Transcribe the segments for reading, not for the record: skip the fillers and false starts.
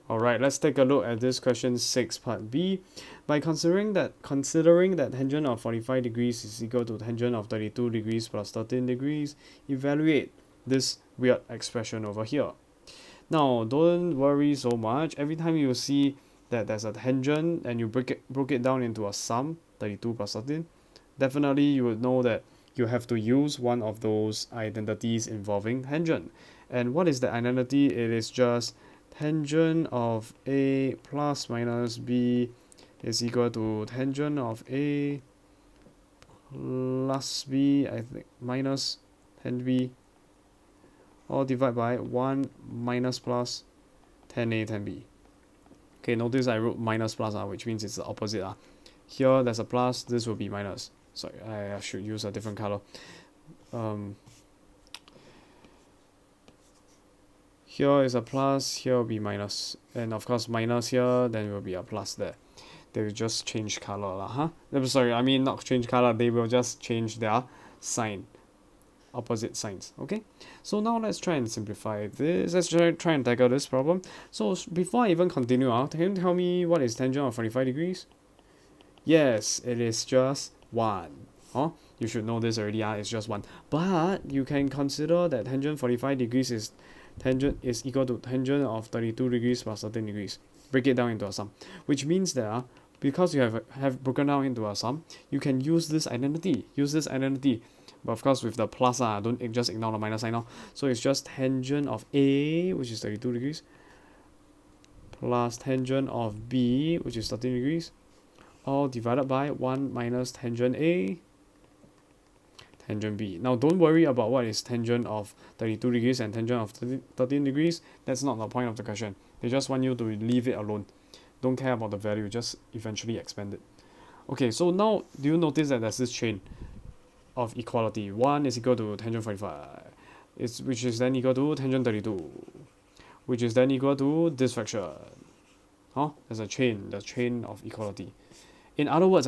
Alright, let's take a look at this question 6 part B. By considering that tangent of 45 degrees is equal to tangent of 32 degrees plus 13 degrees, evaluate this weird expression over here. Now, don't worry so much. Every time you see that there's a tangent and you broke it down into a sum, 32 plus 13, definitely you would know that you have to use one of those identities involving tangent. And what is the identity? It is just tangent of A plus minus B is equal to tangent of A plus B, I think, minus tan B, all divided by 1 minus plus tan A tan B. Okay, notice I wrote minus plus, which means it's the opposite. Here there's a plus, this will be minus. Sorry, I should use a different color. Here is a plus, here will be minus. And of course minus here, then will be a plus there. They will just change color. Sorry, I mean not change color, they will just change their sign. Opposite signs. Okay, so now let's try and simplify this. Let's try and tackle this problem. So before I even continue, can you tell me what is tangent of 45 degrees? Yes, it is just 1. You should know this already. It's just 1. But you can consider that tangent 45 degrees is equal to tangent of 32 degrees plus 13 degrees. Break it down into a sum, which means that because you have broken down into a sum, you can use this identity. But of course with the plus, don't just ignore the minus sign now. So it's just tangent of A, which is 32 degrees, plus tangent of B, which is 13 degrees, all divided by 1 minus tangent A, tangent B. Now don't worry about what is tangent of 32 degrees and tangent of 13 degrees. That's not the point of the question. They just want you to leave it alone. Don't care about the value, just eventually expand it. Okay, so now do you notice that there's this chain of equality? 1 is equal to tangent 45, which is then equal to tangent 32, which is then equal to this fraction. There's a chain, the chain of equality. In other words,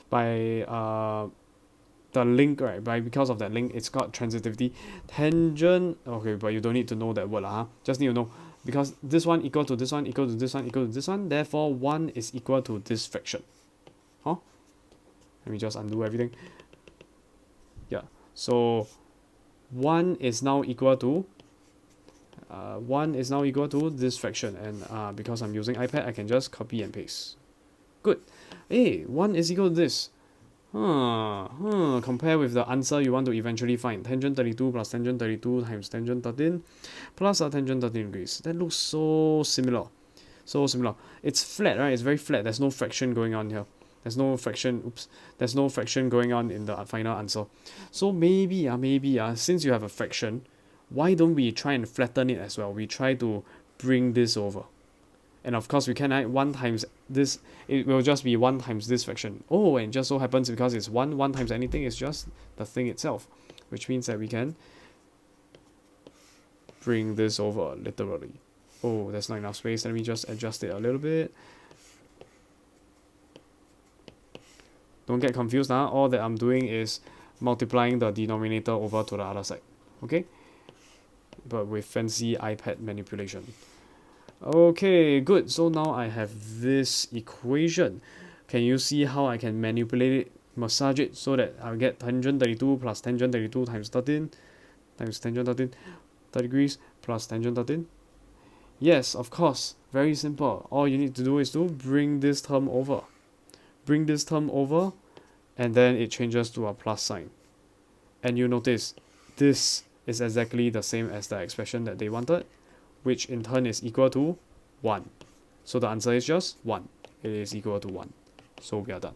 by the link, right? Because of that link, it's called transitivity. Tangent, okay, but you don't need to know that word, just need to know because this one equal to this one equal to this one equal to this one. Therefore, 1 is equal to this fraction. Let me just undo everything. Yeah, so 1 is now equal to this fraction, and because I'm using iPad, I can just copy and paste. Good. Hey, 1 is equal to this. Compare with the answer you want to eventually find. Tangent 32 plus tangent 32 times tangent 13 plus a tangent 13 degrees. That looks so similar. It's flat, right? It's very flat. There's no fraction going on here. There's no fraction going on in the final answer. So maybe, since you have a fraction, why don't we try and flatten it as well? We try to bring this over. And of course we can add 1 times this, it will just be 1 times this fraction. And it just so happens because it's 1 times anything is just the thing itself, which means that we can bring this over literally. There's not enough space. Let me just adjust it a little bit. Don't get confused now. All that I'm doing is multiplying the denominator over to the other side. Okay? But with fancy iPad manipulation. Okay, good. So now I have this equation. Can you see how I can manipulate it, massage it, so that I'll get tangent 32 plus tangent 32 times 13 times tangent 13 30 degrees plus tangent 13? Yes, of course. Very simple. All you need to do is to bring this term over. And then it changes to a plus sign. And you notice this is exactly the same as the expression that they wanted, which in turn is equal to 1. So the answer is just 1. It is equal to 1. So we are done.